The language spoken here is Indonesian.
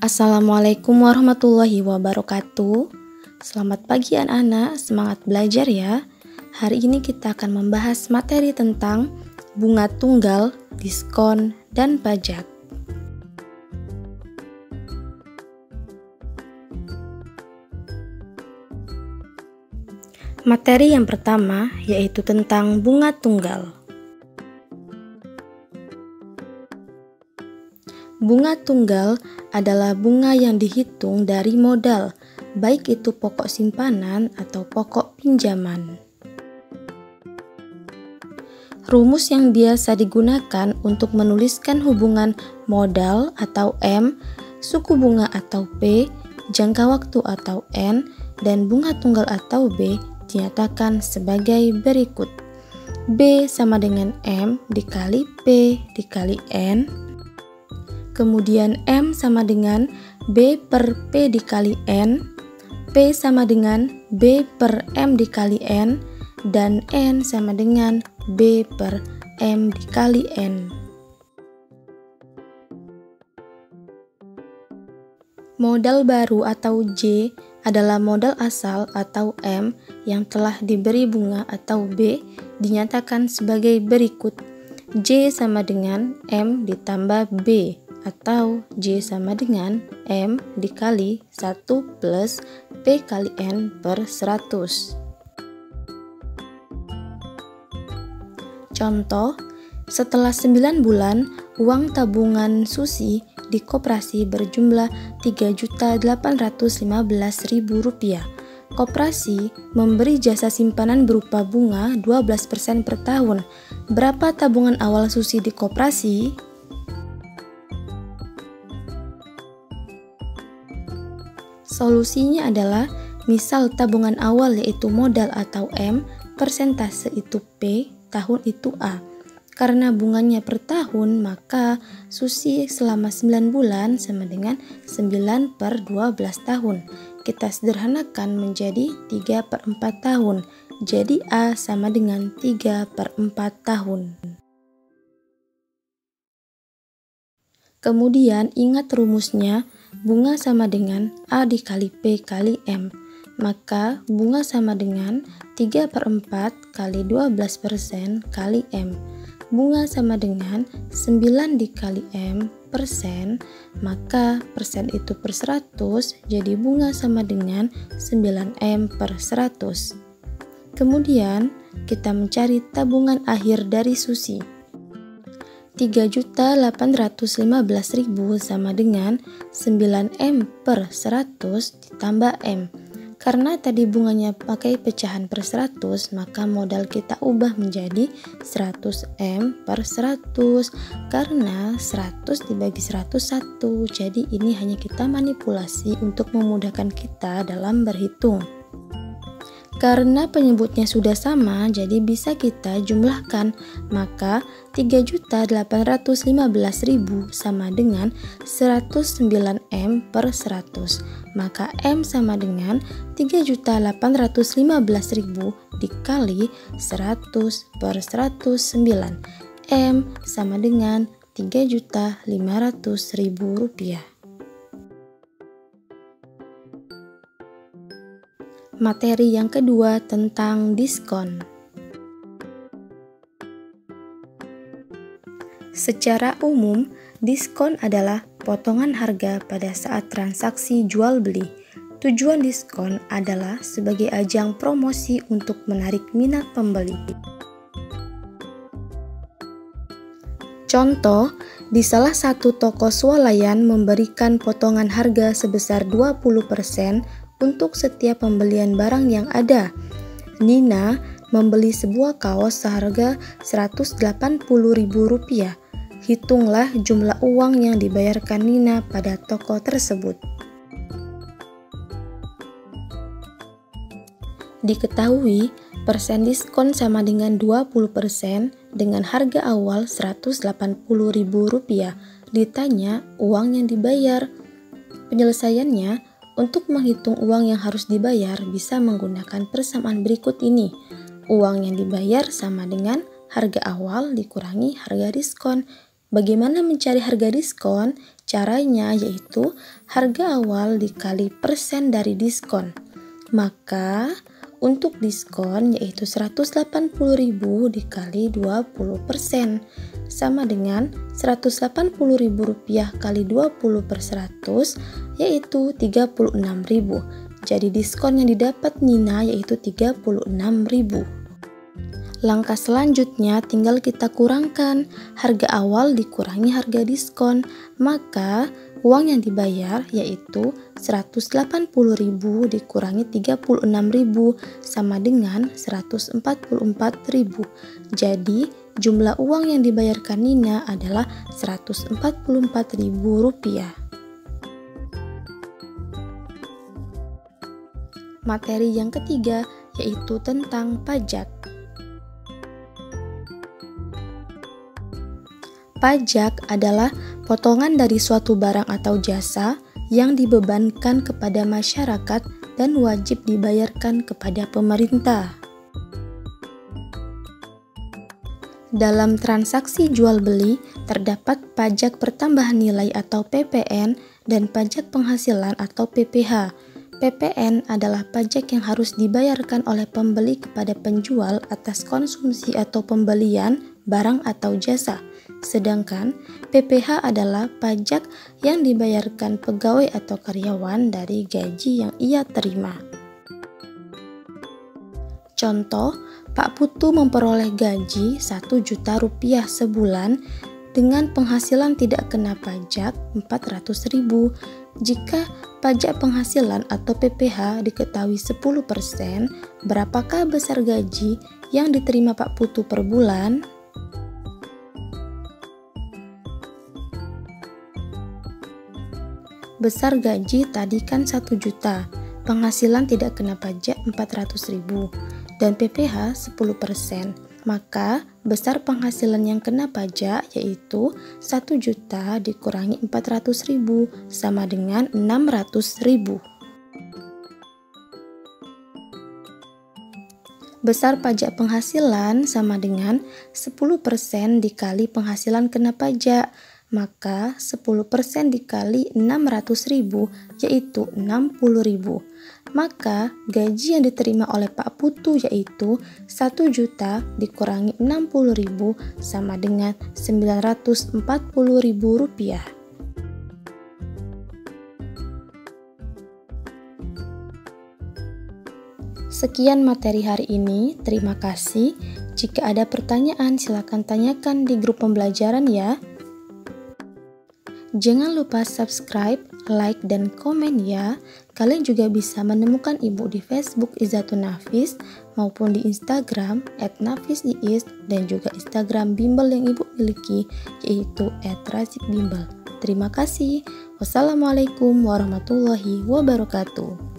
Assalamualaikum warahmatullahi wabarakatuh. Selamat pagi anak-anak, semangat belajar ya. Hari ini kita akan membahas materi tentang bunga tunggal, diskon, dan pajak. Materi yang pertama yaitu tentang bunga tunggal. Bunga tunggal adalah bunga yang dihitung dari modal, baik itu pokok simpanan atau pokok pinjaman. Rumus yang biasa digunakan untuk menuliskan hubungan modal atau M, suku bunga atau P, jangka waktu atau N, dan bunga tunggal atau B dinyatakan sebagai berikut. B sama dengan M dikali P dikali N. Kemudian M sama dengan B per P dikali N, P sama dengan B per M dikali N, dan N sama dengan B per M dikali N. Modal baru atau J adalah modal asal atau M yang telah diberi bunga atau B dinyatakan sebagai berikut. J sama dengan M ditambah B, atau J sama dengan M dikali 1 plus P kali N per 100. Contoh, setelah 9 bulan, uang tabungan Susi di koperasi berjumlah Rp3.815.000. Koperasi memberi jasa simpanan berupa bunga 12% per tahun. Berapa tabungan awal Susi di koperasi? Solusinya adalah misal tabungan awal yaitu modal atau M, persentase itu P, tahun itu A. Karena bunganya per tahun, maka Susi selama 9 bulan sama dengan 9 per 12 tahun. Kita sederhanakan menjadi 3 per 4 tahun. Jadi A sama dengan 3 per 4 tahun. Kemudian ingat rumusnya, bunga sama dengan A dikali P kali M. Maka bunga sama dengan 3 per 4 kali 12% kali M. Bunga sama dengan 9 dikali M persen, maka persen itu per 100, jadi bunga sama dengan 9M per 100. Kemudian kita mencari tabungan akhir dari Susi. 3.815.000 sama dengan 9M per 100 ditambah M. Karena tadi bunganya pakai pecahan per 100, maka modal kita ubah menjadi 100M per 100. Karena 100 dibagi 101, jadi ini hanya kita manipulasi untuk memudahkan kita dalam berhitung. Karena penyebutnya sudah sama, jadi bisa kita jumlahkan, maka 3.815.000 sama dengan 109M per 100. Maka M sama dengan 3.815.000 dikali 100 per 109. M sama dengan Rp3.500.000. Materi yang kedua tentang diskon. Secara umum, diskon adalah potongan harga pada saat transaksi jual beli. Tujuan diskon adalah sebagai ajang promosi untuk menarik minat pembeli. Contoh, di salah satu toko swalayan memberikan potongan harga sebesar 20% untuk setiap pembelian barang yang ada. Nina membeli sebuah kaos seharga Rp180.000. Hitunglah jumlah uang yang dibayarkan Nina pada toko tersebut. Diketahui, persen diskon sama dengan 20% dengan harga awal Rp180.000. Ditanya uang yang dibayar. Penyelesaiannya, untuk menghitung uang yang harus dibayar bisa menggunakan persamaan berikut ini. Uang yang dibayar sama dengan harga awal dikurangi harga diskon. Bagaimana mencari harga diskon? Caranya yaitu harga awal dikali persen dari diskon. Maka untuk diskon yaitu 180.000 dikali 20% sama dengan Rp180.000 kali 20/100 yaitu 36.000. Jadi diskon yang didapat Nina yaitu 36.000. Langkah selanjutnya tinggal kita kurangkan harga awal dikurangi harga diskon, maka uang yang dibayar yaitu 180.000 dikurangi 36.000 sama dengan 144.000. Jadi jumlah uang yang dibayarkan Nina adalah Rp144.000. Materi yang ketiga yaitu tentang pajak. Pajak adalah potongan dari suatu barang atau jasa yang dibebankan kepada masyarakat dan wajib dibayarkan kepada pemerintah. Dalam transaksi jual beli terdapat pajak pertambahan nilai atau PPN dan pajak penghasilan atau PPH. PPN adalah pajak yang harus dibayarkan oleh pembeli kepada penjual atas konsumsi atau pembelian barang atau jasa. Sedangkan PPH adalah pajak yang dibayarkan pegawai atau karyawan dari gaji yang ia terima. Contoh, Pak Putu memperoleh gaji Rp1.000.000 sebulan dengan penghasilan tidak kena pajak 400.000. Jika pajak penghasilan atau PPH diketahui 10%, berapakah besar gaji yang diterima Pak Putu per bulan? Besar gaji tadi kan 1 juta, penghasilan tidak kena pajak 400.000, dan PPH 10%. Maka besar penghasilan yang kena pajak yaitu 1 juta dikurangi 400.000 sama dengan 600.000. Besar pajak penghasilan sama dengan 10% dikali penghasilan kena pajak. Maka 10% dikali 600.000 yaitu 60.000. Maka gaji yang diterima oleh Pak Putu yaitu 1 juta dikurangi 60.000 sama dengan Rp940.000. Sekian materi hari ini, terima kasih. Jika ada pertanyaan silakan tanyakan di grup pembelajaran ya. Jangan lupa subscribe, like, dan komen ya. Kalian juga bisa menemukan Ibu di Facebook Izatun Nafis maupun di Instagram @nafisiis dan juga Instagram bimbel yang Ibu miliki yaitu @razikbimbel. Terima kasih. Wassalamualaikum warahmatullahi wabarakatuh.